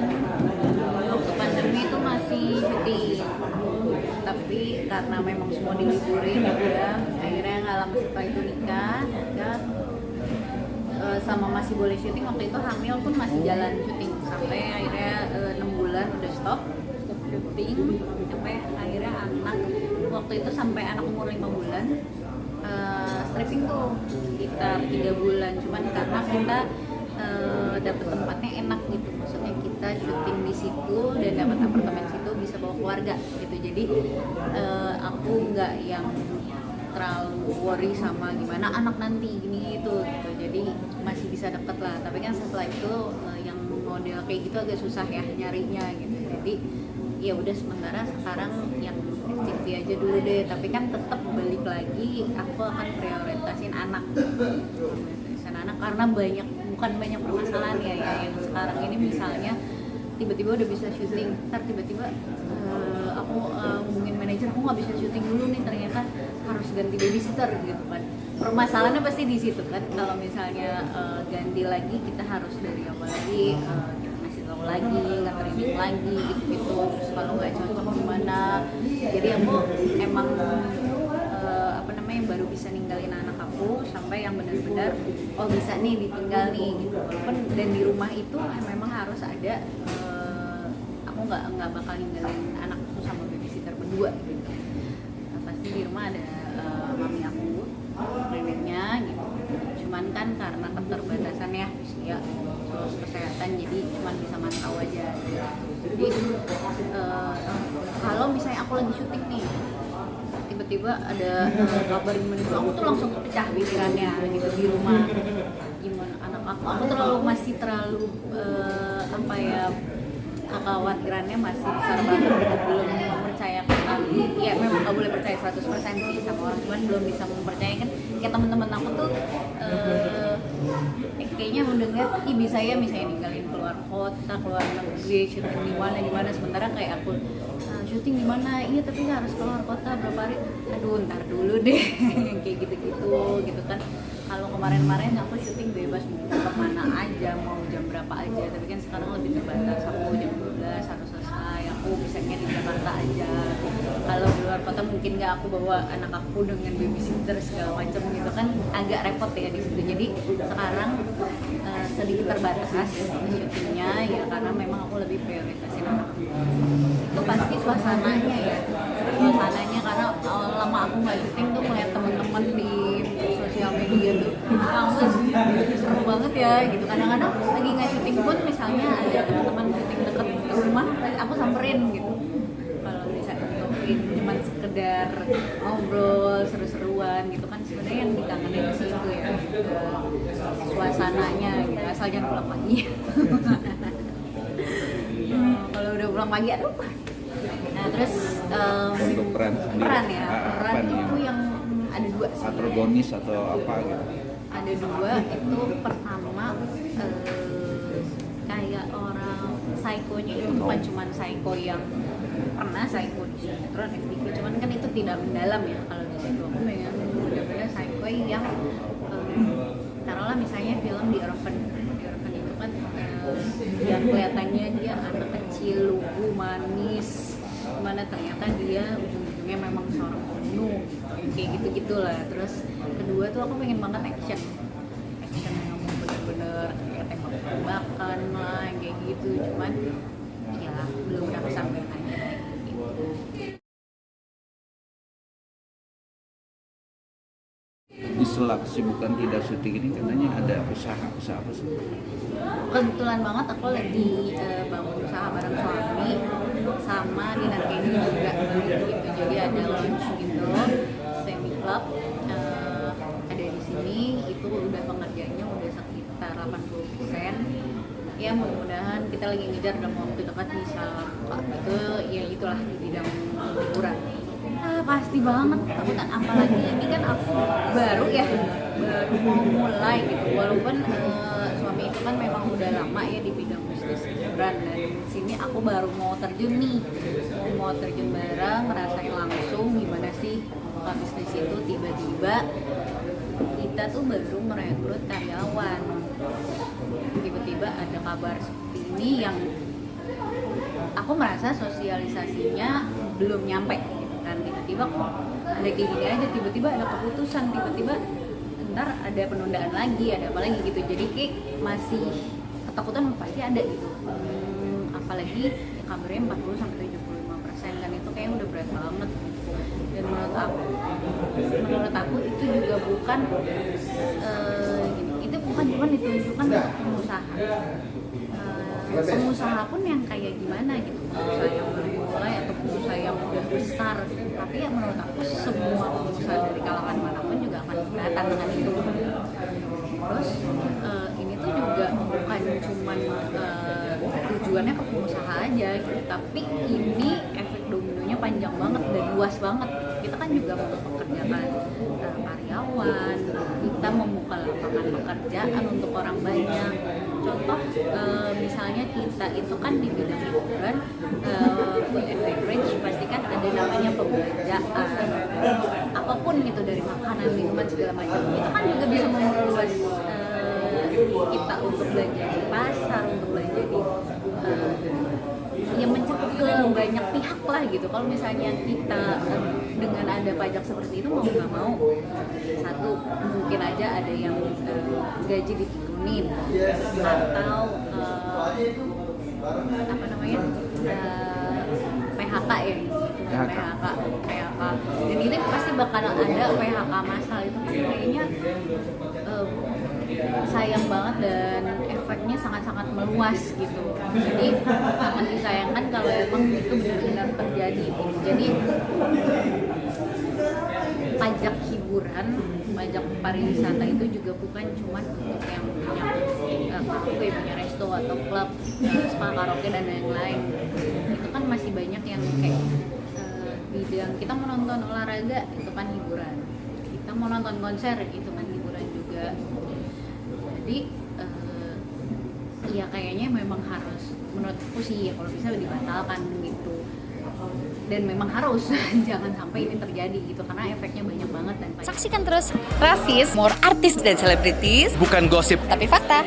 kebetulan waktu pandemi itu masih syuting, tapi karena memang semua diliburin ya akhirnya nggak lama setelah itu nikah. Sama masih boleh syuting, waktu itu hamil pun masih jalan syuting sampai akhirnya 6 bulan udah stop syuting, sampai akhirnya anak waktu itu sampai anak umur 5 bulan stripping tuh sekitar 3 bulan, cuman karena kita dapet tempatnya enak gitu, maksudnya kita syuting di situ dan dapat apartemen situ bisa bawa keluarga gitu, jadi aku nggak yang terlalu worry sama gimana anak nanti gini gitu, jadi masih bisa deket lah. Tapi kan setelah itu yang model kayak gitu agak susah ya nyarinya gitu, jadi ya udah sementara sekarang yang FTV aja dulu deh, tapi kan tetap balik lagi aku akan prioritasin anak karena bukan banyak permasalahan ya yang sekarang ini, misalnya tiba-tiba udah bisa syuting, ntar tiba-tiba aku hubungin manajer, aku nggak bisa syuting dulu nih, ternyata harus ganti babysitter gitu kan. Permasalahannya pasti di situ kan. Kalau misalnya ganti lagi, kita harus dari awal lagi kita ngasih tahu lagi, nge-training lagi gitu-gitu. Terus kalau nggak cocok gimana. Jadi aku emang baru bisa ninggalin anak aku sampai yang benar-benar bisa nih ditinggal nih gitu. Walaupun dan di rumah itu memang harus ada aku nggak bakal ninggalin anakku sama babysitter berdua gitu. Nah, pasti di rumah ada mami aku, neneknya gitu. Cuman kan karena keterbatasan ya usia terus kesehatan, jadi cuman bisa mantau aja gitu. Jadi kalau misalnya aku lagi syuting nih, tiba-tiba ada kabar gimana itu, aku tuh langsung pecah pikirannya gitu di rumah. Gimana anak aku masih terlalu kekhawatirannya masih besar banget gitu, belum mempercayakan lagi. Ya memang nggak boleh percaya 100% sih sama orang, cuman belum bisa mempercayakan. Kayak teman-teman aku tuh kayaknya mendengar bisa ya misalnya ninggalin keluar kota, keluar negeri, syuting di mana, sementara kayak aku syuting di mana, iya tapi harus keluar kota berapa hari, aduh ntar dulu deh kayak gitu kan. Kalau kemarin aku syuting bebas mau kemana aja, mau jam berapa aja, tapi kan sekarang lebih terbatas, aku jam 12 harus selesai, aku bisanya di Jakarta aja. Kalau di luar kota mungkin nggak aku bawa anak aku dengan babysitter segala macam gitu kan, agak repot ya di situ. Jadi sekarang sedikit terbatas syutingnya ya, karena memang aku lebih prioritasin anak. Itu pasti suasananya karena lama aku nggak syuting tuh melihat teman-teman di sosial media tuh seru banget ya gitu. Kadang-kadang lagi nggak syuting pun misalnya ada teman-teman syuting deket rumah, aku samperin gitu. Kalau misalnya mungkin cuma sekedar ngobrol seru-seruan gitu kan, sebenarnya yang dikangenin sih itu ya suasananya gitu, asal jangan pulang pagi. Kalau udah pulang pagi aduh. Nah terus untuk peran itu yang ada 2 sih. Protagonis atau apa gitu? Ada 2, itu pertama kayak orang psikonya itu bukan cuma psiko yang pernah psiko di sinetron FTV, cuman kan itu tidak mendalam ya. Kalau di situ aku pengen benar-benar psiko yang taruhlah misalnya film di Orphan itu kan yang kelihatannya dia anak kecil, lugu, manis, mana ternyata dia ujung-ujungnya memang seorang pembunuh kayak gitu-gitulah. Terus kedua tuh aku pengen banget action yang bener-bener kayak tembak-tembakan lah kayak gitu, cuman ya belum dapat sampai aja gitu. Di sela kesibukan tidak syuting ini katanya ada usaha apa sih? Kebetulan banget aku lagi bangun usaha bareng suami sama di Narkeni juga gitu. Jadi ada launch gitu, semi club ada di sini. Itu udah pengerjaannya udah sekitar 80%. Ya mudah-mudahan kita lagi ngejar dalam waktu dekat bisa buka gitu. Ya itulah di bidang hiburan. Pasti banget takutan, apalagi ini kan aku baru mau mulai gitu, walaupun suami itu kan memang udah lama ya di bidang bisnis hiburan, dan sini aku baru mau terjun bareng, ngerasain langsung gimana sih buka bisnis itu. Tiba-tiba kita tuh baru merekrut karyawan, tiba-tiba ada kabar seperti ini yang aku merasa sosialisasinya belum nyampe gitu kan, tiba-tiba kok ada kayak gini aja, tiba-tiba ada keputusan, tiba-tiba ntar ada penundaan lagi, ada apa lagi gitu. Jadi kayak masih ketakutan pasti ada gitu. Apalagi ya kabarnya 40-75% kan, itu kayak udah berat banget. Dan menurut aku itu juga bukan gini, itu bukan cuma ditunjukkan untuk pengusaha. Pengusaha pun yang kayak gimana gitu, pengusaha yang baru mulai atau pengusaha yang udah besar, tapi ya menurut aku semua pengusaha dari kalangan manapun juga akan datang dengan itu. Terus ini tuh juga bukan cuman tujuannya ke pengusaha aja gitu, tapi ini efek dominonya panjang banget dan luas banget. Kita kan juga mempekerjakan karyawan, kita membuka lapangan pekerjaan untuk orang banyak. Contoh misalnya kita itu kan di bidang hiburan, food and beverage, pasti kan ada namanya pembelanjaan, apapun gitu, dari makanan, minuman, segala macam. Itu kan juga bisa memperluas kita untuk belanja di pasar, untuk belanja di yang mencakup ke banyak pihak lah gitu. Kalau misalnya kita dengan ada pajak seperti itu, mau nggak mau, satu mungkin aja ada yang gaji diturunin atau apa namanya PHK ya gitu. PHK dan ini pasti bakal ada PHK massal. Itu kayaknya sayang banget dan efeknya sangat-sangat meluas gitu. Jadi sangat disayangkan kalau emang itu benar-benar terjadi. Jadi pajak hiburan, pajak pariwisata itu juga bukan cuma untuk yang punya kafe, punya resto atau klub, spa, karaoke dan lain-lain. Itu kan masih banyak yang kayak bidang kita mau nonton olahraga, itu kan hiburan. Kita mau nonton konser, itu kan hiburan juga. Jadi ya kayaknya memang harus, menurut aku sih ya, kalau bisa dibatalkan gitu. Dan memang harus jangan sampai ini terjadi gitu, karena efeknya banyak banget. Dan Saksikan terus Rafis, more artis dan selebritis, bukan gosip tapi fakta.